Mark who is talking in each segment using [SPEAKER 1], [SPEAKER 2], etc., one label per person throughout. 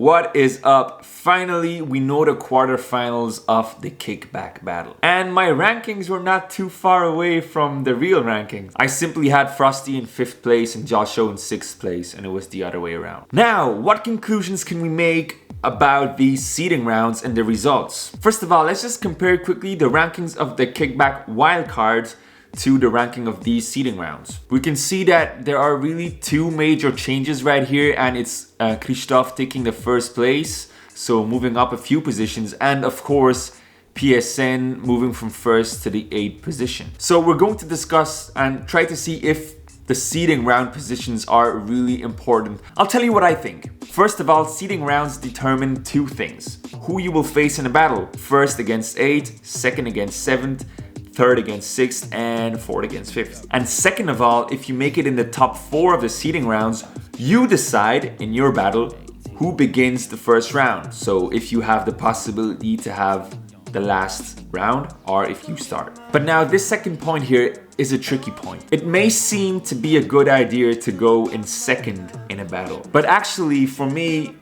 [SPEAKER 1] What is up? Finally, we know the quarterfinals of the Kickback battle. And my rankings were not too far away from the real rankings. I simply had Frosty in 5th place and Joshua in 6th place, and it was the other way around. Now, what conclusions can we make about these seeding rounds and the results? First of all, let's just compare quickly the rankings of the Kickback wildcards to the ranking of these seeding rounds. We can see that there are really two major changes right here, and it's Christoph taking the 1st place, so moving up a few positions, and of course PSN moving from 1st to the 8th position. So we're going to discuss and try to see if the seeding round positions are really important. I'll tell you what I think. First of all, seeding rounds determine two things: who you will face in a battle, 1st against 8th, 2nd against 7th, 3rd against 6th, and 4th against 5th. And second of all, if you make it in the top 4 of the seeding rounds, you decide in your battle who begins the 1st round. So if you have the possibility to have the last round, or if you start. But now this second point here is a tricky point. It may seem to be a good idea to go in 2nd in a battle, but actually for me,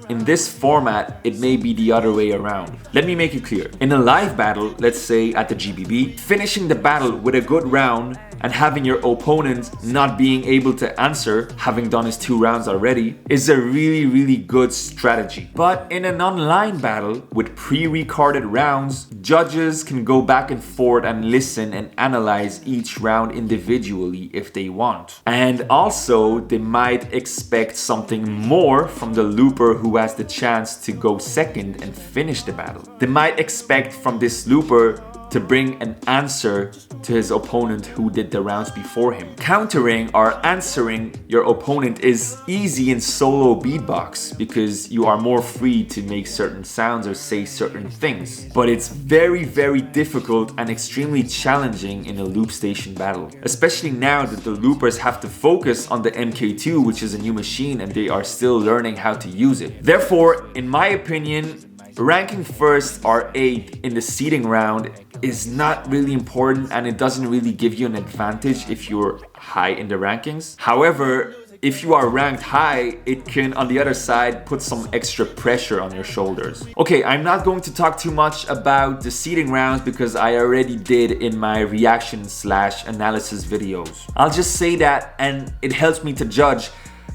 [SPEAKER 1] in this format, it may be the other way around. Let me make it clear. In a live battle, let's say at the GBB, finishing the battle with a good round and having your opponent not being able to answer, having done his 2 rounds already, is a really good strategy. But in an online battle with pre-recorded rounds, judges can go back and forth and listen and analyze each round individually if they want. And also, they might expect something more from the looper who has the chance to go 2nd and finish the battle. They might expect from this looper to bring an answer to his opponent who did the rounds before him. Countering or answering your opponent is easy in solo beatbox because you are more free to make certain sounds or say certain things. But it's very difficult and extremely challenging in a loop station battle, especially now that the loopers have to focus on the mkII, which is a new machine, and they are still learning how to use it. Therefore, in my opinion, ranking 1st or 8th in the seeding round is not really important, and it doesn't really give you an advantage if you're high in the rankings. However, if you are ranked high, it can, on the other side, put some extra pressure on your shoulders. Okay, I'm not going to talk too much about the seeding rounds because I already did in my reaction/analysis videos. I'll just say that, and it helps me to judge.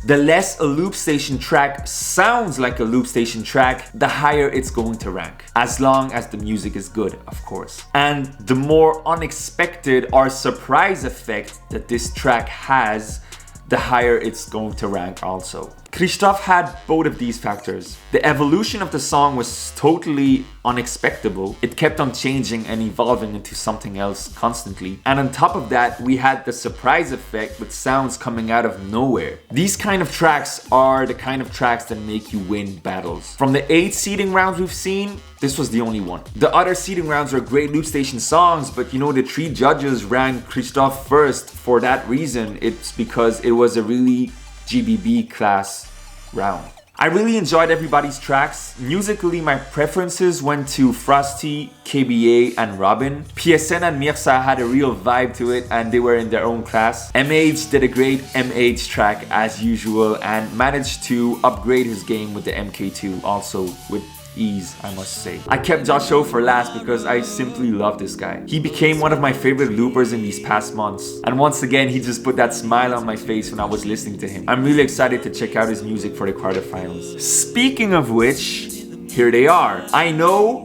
[SPEAKER 1] The less a loop station track sounds like a loop station track, the higher it's going to rank. As long as the music is good, of course. And the more unexpected or surprise effect that this track has, the higher it's going to rank also. Christoph had both of these factors. The evolution of the song was totally unexpected. It kept on changing and evolving into something else constantly. And on top of that, we had the surprise effect with sounds coming out of nowhere. These kind of tracks are the kind of tracks that make you win battles. From the 8 seeding rounds we've seen, this was the only one. The other seeding rounds were great loop station songs, but you know, the 3 judges ranked Christoph 1st for that reason. It's because it was a really GBB class round. I really enjoyed everybody's tracks. Musically, my preferences went to Frosty, KBA, and Robin. PSN and Mirza had a real vibe to it, and they were in their own class. MH did a great MH track as usual and managed to upgrade his game with the mkII also with ease, I must say. I kept Joshua for last because I simply love this guy. He became one of my favorite loopers in these past months. And once again, he just put that smile on my face when I was listening to him. I'm really excited to check out his music for the quarterfinals. Speaking of which, here they are. I know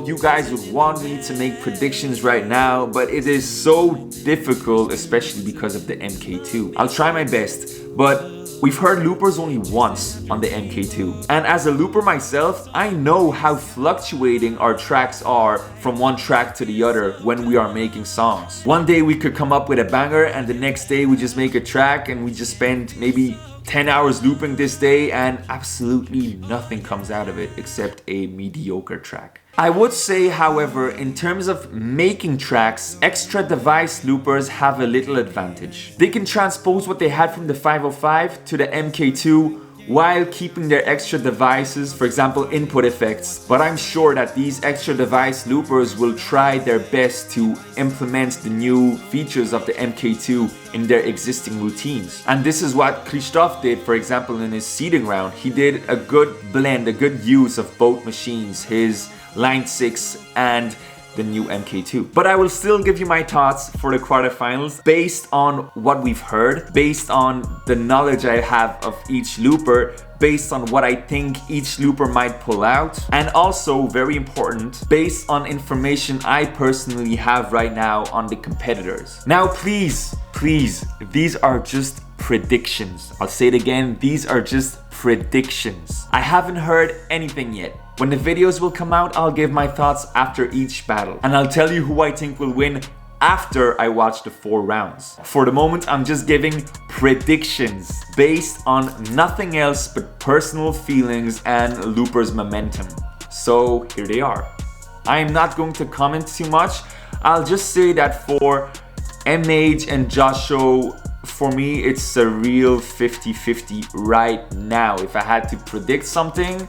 [SPEAKER 1] you guys would want me to make predictions right now, but it is so difficult, especially because of the mkII. I'll try my best, but we've heard loopers only once on the mkII. And as a looper myself, I know how fluctuating our tracks are from one track to the other when we are making songs. One day we could come up with a banger, and the next day we just make a track and we just spend maybe 10 hours looping this day and absolutely nothing comes out of it except a mediocre track. I would say, however, in terms of making tracks, extra device loopers have a little advantage. They can transpose what they had from the 505 to the mkII while keeping their extra devices, for example input effects. But I'm sure that these extra device loopers will try their best to implement the new features of the mkII in their existing routines. And this is what Christoph did, for example, in his seeding round. He did a good blend, a good use of both machines, his Line 6 and the new mkII. But I will still give you my thoughts for the quarterfinals based on what we've heard, based on the knowledge I have of each looper, based on what I think each looper might pull out, and also, very important, based on information I personally have right now on the competitors. Now please, these are just predictions. I'll say it again, these are just predictions. I haven't heard anything yet. When the videos will come out, I'll give my thoughts after each battle. And I'll tell you who I think will win after I watch the 4 rounds. For the moment, I'm just giving predictions based on nothing else but personal feelings and loopers' momentum. So here they are. I am not going to comment too much. I'll just say that for mH and Joshua, for me, it's a real 50-50 right now. If I had to predict something,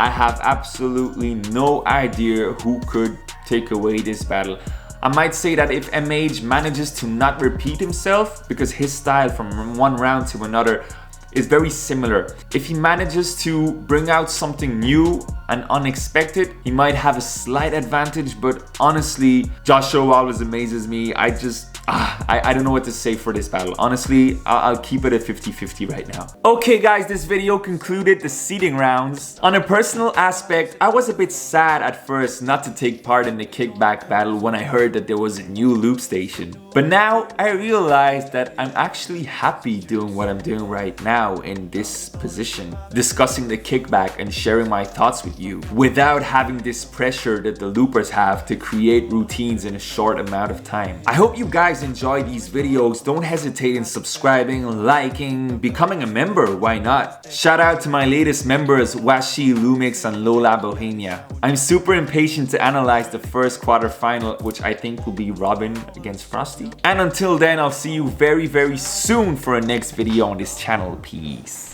[SPEAKER 1] I have absolutely no idea who could take away this battle. I might say that if mH manages to not repeat himself, because his style from one round to another is very similar. If he manages to bring out something new and unexpected, he might have a slight advantage, but honestly, Joshua always amazes me. I don't know what to say for this battle. Honestly, I'll keep it at 50-50 right now. Okay guys, this video concluded the seeding rounds. On a personal aspect, I was a bit sad at first not to take part in the kickback battle when I heard that there was a new loop station. But now I realized that I'm actually happy doing what I'm doing right now in this position, discussing the kickback and sharing my thoughts with you without having this pressure that the loopers have to create routines in a short amount of time. I hope you guys enjoy these videos. Don't hesitate in subscribing, liking, becoming a member, why not? Shout out to my latest members, Washi, Lumix and Lola Bohemia. I'm super impatient to analyze the first quarterfinal, which I think will be Robin against Frosty. And until then, I'll see you very soon for a next video on this channel. Peace.